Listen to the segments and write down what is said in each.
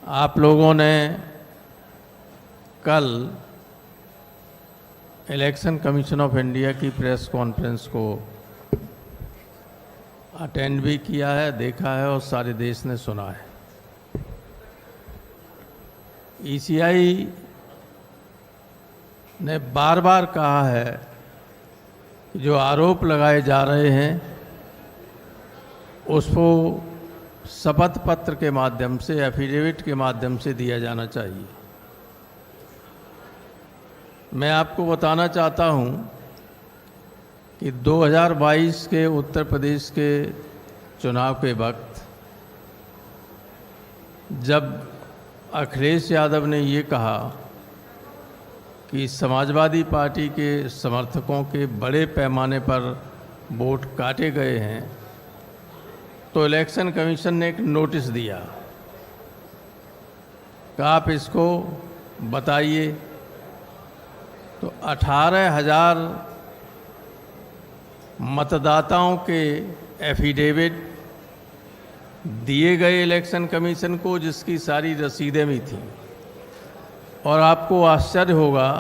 आप लोगों ने कल इलेक्शन कमीशन ऑफ इंडिया की प्रेस कॉन्फ्रेंस को अटेंड भी किया है, देखा है और सारे देश ने सुना है। ईसीआई ने बार बार कहा है कि जो आरोप लगाए जा रहे हैं उसको शपथ पत्र के माध्यम से, एफिडेविट के माध्यम से दिया जाना चाहिए। मैं आपको बताना चाहता हूं कि 2022 के उत्तर प्रदेश के चुनाव के वक्त जब अखिलेश यादव ने ये कहा कि समाजवादी पार्टी के समर्थकों के बड़े पैमाने पर वोट काटे गए हैं, तो इलेक्शन कमीशन ने एक नोटिस दिया कि आप इसको बताइए। तो 18,000 मतदाताओं के एफिडेविट दिए गए इलेक्शन कमीशन को, जिसकी सारी रसीदें भी थीं। और आपको आश्चर्य होगा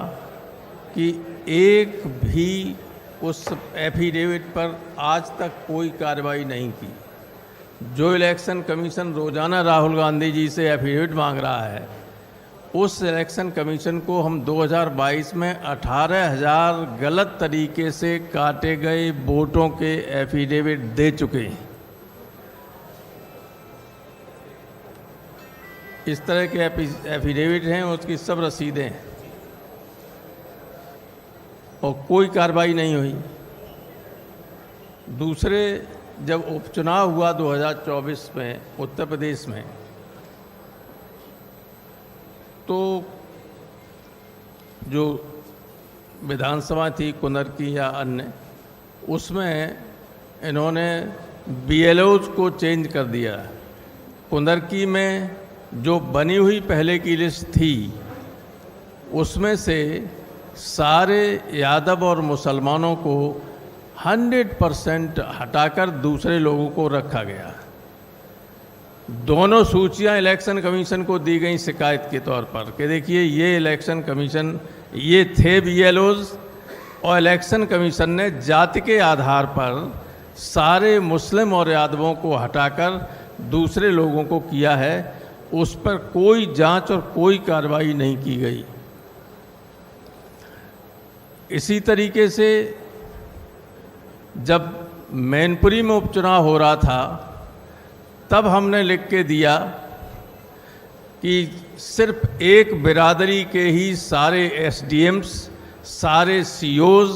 कि एक भी उस एफिडेविट पर आज तक कोई कार्रवाई नहीं की। जो इलेक्शन कमीशन रोजाना राहुल गांधी जी से एफिडेविट मांग रहा है, उस इलेक्शन कमीशन को हम 2022 में 18,000 गलत तरीके से काटे गए वोटों के एफिडेविट दे चुके हैं। इस तरह के एफिडेविट हैं, उसकी सब रसीदें हैं और कोई कार्रवाई नहीं हुई। दूसरे, जब उपचुनाव हुआ 2024 में उत्तर प्रदेश में, तो जो विधानसभा थी कुंदर की या अन्य, उसमें इन्होंने बीएलओज को चेंज कर दिया। कुंदर की में जो बनी हुई पहले की लिस्ट थी, उसमें से सारे यादव और मुसलमानों को 100% हटाकर दूसरे लोगों को रखा गया। दोनों सूचियां इलेक्शन कमीशन को दी गई शिकायत के तौर पर कि देखिए ये इलेक्शन कमीशन, ये थे बीएलओज, और इलेक्शन कमीशन ने जाति के आधार पर सारे मुस्लिम और यादवों को हटाकर दूसरे लोगों को किया है। उस पर कोई जांच और कोई कार्रवाई नहीं की गई। इसी तरीके से जब मैनपुरी में उपचुनाव हो रहा था, तब हमने लिख के दिया कि सिर्फ एक बिरादरी के ही सारे एसडीएम्स, सारे सीओज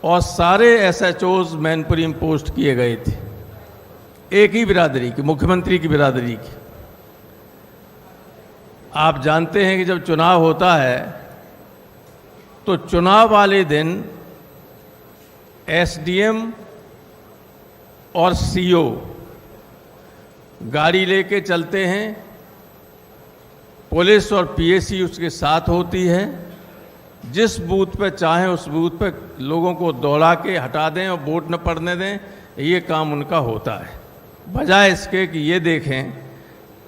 और सारे एसएचओज मैनपुरी में पोस्ट किए गए थे, एक ही बिरादरी की, मुख्यमंत्री की बिरादरी की। आप जानते हैं कि जब चुनाव होता है तो चुनाव वाले दिन एसडीएम और सीओ गाड़ी लेके चलते हैं, पुलिस और पीएसी उसके साथ होती है। जिस बूथ पे चाहें उस बूथ पे लोगों को दौड़ा के हटा दें और वोट न पड़ने दें, ये काम उनका होता है। बजाय इसके कि ये देखें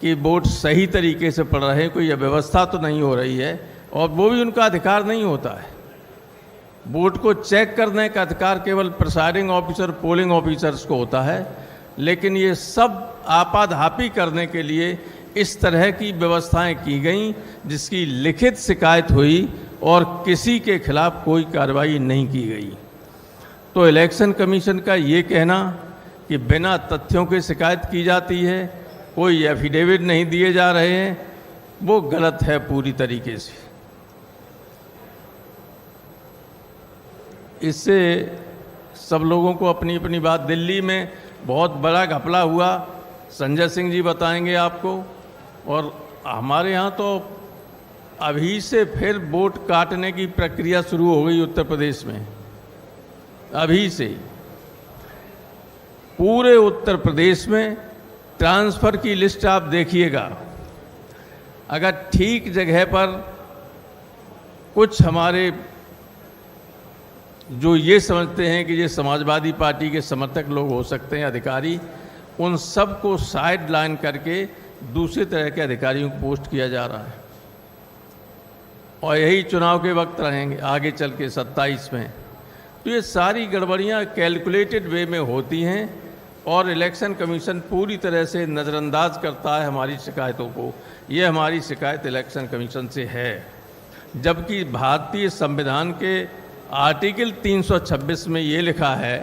कि वोट सही तरीके से पड़ रहे हैं, कोई अव्यवस्था तो नहीं हो रही है, और वो भी उनका अधिकार नहीं होता है। वोट को चेक करने का अधिकार केवल प्रिसाइडिंग ऑफिसर, पोलिंग ऑफिसर्स को होता है। लेकिन ये सब आपाधापी करने के लिए इस तरह की व्यवस्थाएं की गई, जिसकी लिखित शिकायत हुई और किसी के खिलाफ कोई कार्रवाई नहीं की गई। तो इलेक्शन कमीशन का ये कहना कि बिना तथ्यों के शिकायत की जाती है, कोई एफिडेविट नहीं दिए जा रहे हैं, वो गलत है पूरी तरीके से। इससे सब लोगों को अपनी अपनी बात, दिल्ली में बहुत बड़ा घपला हुआ, संजय सिंह जी बताएंगे आपको। और हमारे यहाँ तो अभी से फिर वोट काटने की प्रक्रिया शुरू हो गई उत्तर प्रदेश में। अभी से पूरे उत्तर प्रदेश में ट्रांसफ़र की लिस्ट आप देखिएगा। अगर ठीक जगह पर कुछ हमारे जो ये समझते हैं कि ये समाजवादी पार्टी के समर्थक लोग हो सकते हैं, अधिकारी, उन सब को साइड लाइन करके दूसरे तरह के अधिकारियों को पोस्ट किया जा रहा है और यही चुनाव के वक्त रहेंगे आगे चल के 27 में। तो ये सारी गड़बड़ियाँ कैलकुलेटेड वे में होती हैं और इलेक्शन कमीशन पूरी तरह से नज़रअंदाज करता है हमारी शिकायतों को। ये हमारी शिकायत इलेक्शन कमीशन से है, जबकि भारतीय संविधान के आर्टिकल 326 में ये लिखा है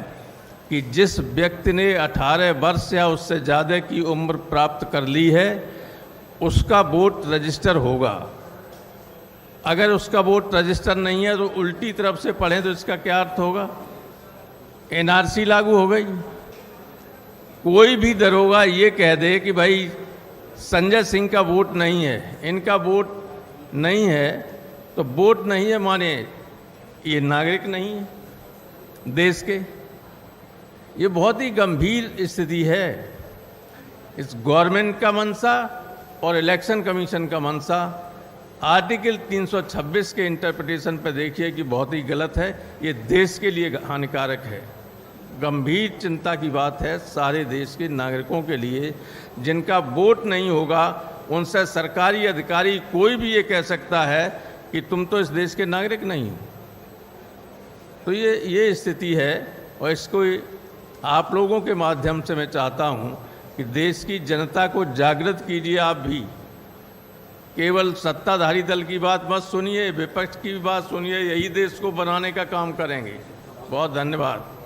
कि जिस व्यक्ति ने 18 वर्ष या उससे ज़्यादा की उम्र प्राप्त कर ली है उसका वोट रजिस्टर होगा। अगर उसका वोट रजिस्टर नहीं है तो उल्टी तरफ से पढ़ें तो इसका क्या अर्थ होगा? एनआरसी लागू हो गई। कोई भी दरोगा ये कह दे कि भाई संजय सिंह का वोट नहीं है, इनका वोट नहीं है, तो वोट नहीं है माने ये नागरिक नहीं है देश के। ये बहुत ही गंभीर स्थिति है। इस गवर्नमेंट का मंशा और इलेक्शन कमीशन का मंशा आर्टिकल 326 के इंटरप्रिटेशन पर देखिए कि बहुत ही गलत है। ये देश के लिए हानिकारक है। गंभीर चिंता की बात है सारे देश के नागरिकों के लिए। जिनका वोट नहीं होगा उनसे सरकारी अधिकारी कोई भी ये कह सकता है कि तुम तो इस देश के नागरिक नहीं हो। तो ये स्थिति है और इसको आप लोगों के माध्यम से मैं चाहता हूं कि देश की जनता को जागृत कीजिए। आप भी केवल सत्ताधारी दल की बात मत सुनिए, विपक्ष की भी बात सुनिए। यही देश को बनाने का काम करेंगे। बहुत धन्यवाद।